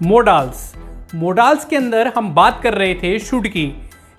Modals. Modals के अंदर हम बात कर रहे थे शुड की।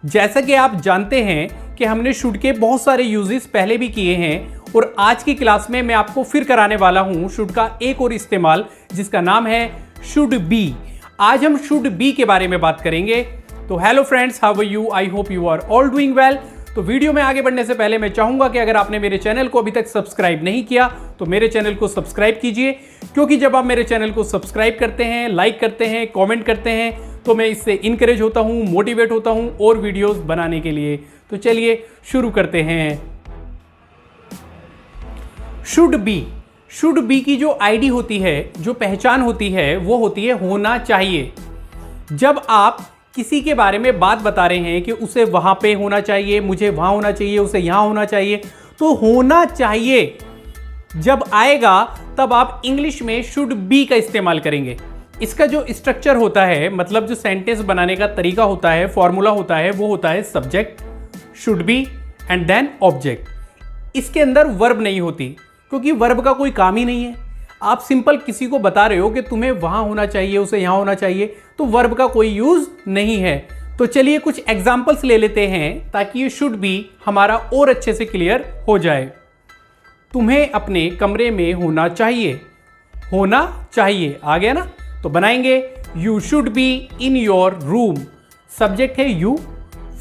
जैसा कि आप जानते हैं कि हमने शुड के बहुत सारे यूजेस पहले भी किए हैं और आज की क्लास में मैं आपको फिर कराने वाला हूं शुड का एक और इस्तेमाल, जिसका नाम है शुड बी। आज हम शुड बी के बारे में बात करेंगे। तो hello friends, how are you? I hope you are all doing well. तो वीडियो में आगे बढ़ने से पहले मैं चाहूंगा कि अगर आपने मेरे चैनल को अभी तक सब्सक्राइब नहीं किया तो मेरे चैनल को सब्सक्राइब कीजिए, क्योंकि जब आप मेरे चैनल को सब्सक्राइब करते हैं, लाइक करते हैं, कमेंट करते हैं तो मैं इससे इनकरेज होता हूं, मोटिवेट होता हूं और वीडियोस बनाने के लिए। तो चलिए शुरू करते हैं। शुड बी की जो आईडी होती है, जो पहचान होती है, वो होती है होना चाहिए। जब आप किसी के बारे में बात बता रहे हैं कि उसे वहां पे होना चाहिए, मुझे वहां होना चाहिए, उसे यहां होना चाहिए, तो होना चाहिए जब आएगा तब आप इंग्लिश में शुड बी का इस्तेमाल करेंगे। इसका जो स्ट्रक्चर होता है, मतलब जो सेंटेंस बनाने का तरीका होता है, फॉर्मूला होता है, वो होता है subject, should be and then object. इसके अंदर वर्ब नहीं होती, क्योंकि वर्ब का कोई काम ही नहीं है। आप सिंपल किसी को बता रहे हो कि तुम्हें वहां होना चाहिए, उसे यहां होना चाहिए, तो वर्ब का कोई यूज नहीं है। तो चलिए कुछ एग्जांपल्स ले लेते हैं ताकि ये शुड बी हमारा और अच्छे से क्लियर हो जाए। तुम्हें अपने कमरे में होना चाहिए, होना चाहिए आ गया ना। तो बनाएंगे you should be in your room. Subject है यू,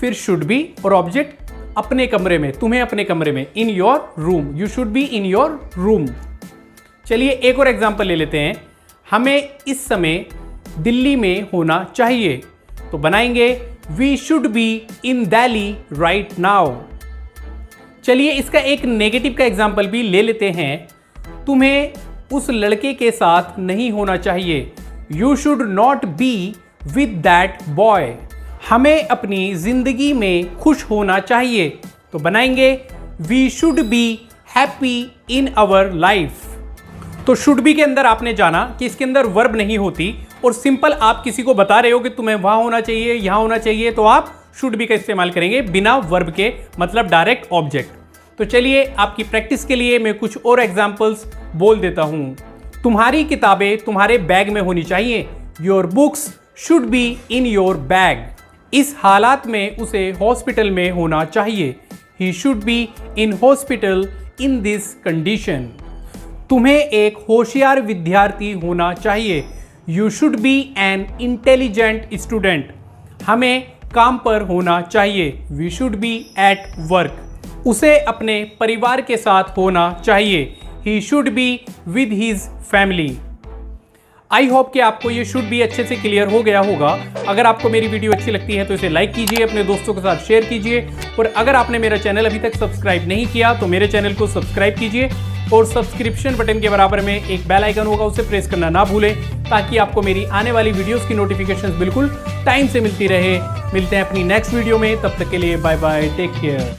फिर शुड बी और ऑब्जेक्ट अपने कमरे में, तुम्हें अपने कमरे में, in your room, you should be in your room. चलिए एक और एग्जांपल ले लेते हैं। हमें इस समय दिल्ली में होना चाहिए, तो बनाएंगे we should be in Delhi right now. चलिए इसका एक नेगेटिव का एग्जांपल भी ले लेते हैं। तुम्हें उस लड़के के साथ नहीं होना चाहिए, you should not be with that boy. हमें अपनी जिंदगी में खुश होना चाहिए, तो बनाएंगे we should be happy in our life. तो शुड बी के अंदर आपने जाना कि इसके अंदर वर्ब नहीं होती और सिंपल आप किसी को बता रहे हो कि तुम्हें वहां होना चाहिए, यहां होना चाहिए, तो आप शुड बी का इस्तेमाल करेंगे बिना वर्ब के, मतलब डायरेक्ट ऑब्जेक्ट। तो चलिए आपकी प्रैक्टिस के लिए मैं कुछ और एग्जांपल्स बोल देता हूं। तुम्हारी किताबें तुम्हारे बैग में होनी चाहिए, your books should be in your bag. इस हालात में उसे हॉस्पिटल में होना चाहिए, he should be in hospital in this condition. तुम्हें एक होशियार विद्यार्थी होना चाहिए, you should be an intelligent student. हमें काम पर होना चाहिए, we should be at work. उसे अपने परिवार के साथ होना चाहिए, he should be with his family. I hope कि आपको ये शुड बी अच्छे से क्लियर हो गया होगा। अगर आपको मेरी वीडियो अच्छी लगती है तो इसे लाइक कीजिए, अपने दोस्तों के साथ शेयर कीजिए, और अगर आपने मेरा चैनल अभी तक सब्सक्राइब नहीं किया तो मेरे चैनल को सब्सक्राइब कीजिए और सब्सक्रिप्शन बटन के बराबर में एक बेल आइकन होगा, उसे प्रेस करना ना भूलें, ताकि आपको मेरी आने वाली वीडियोस की नोटिफिकेशंस बिल्कुल टाइम से मिलती रहे। मिलते हैं अपनी नेक्स्ट वीडियो में, तब तक के लिए बाय बाय, टेक केयर।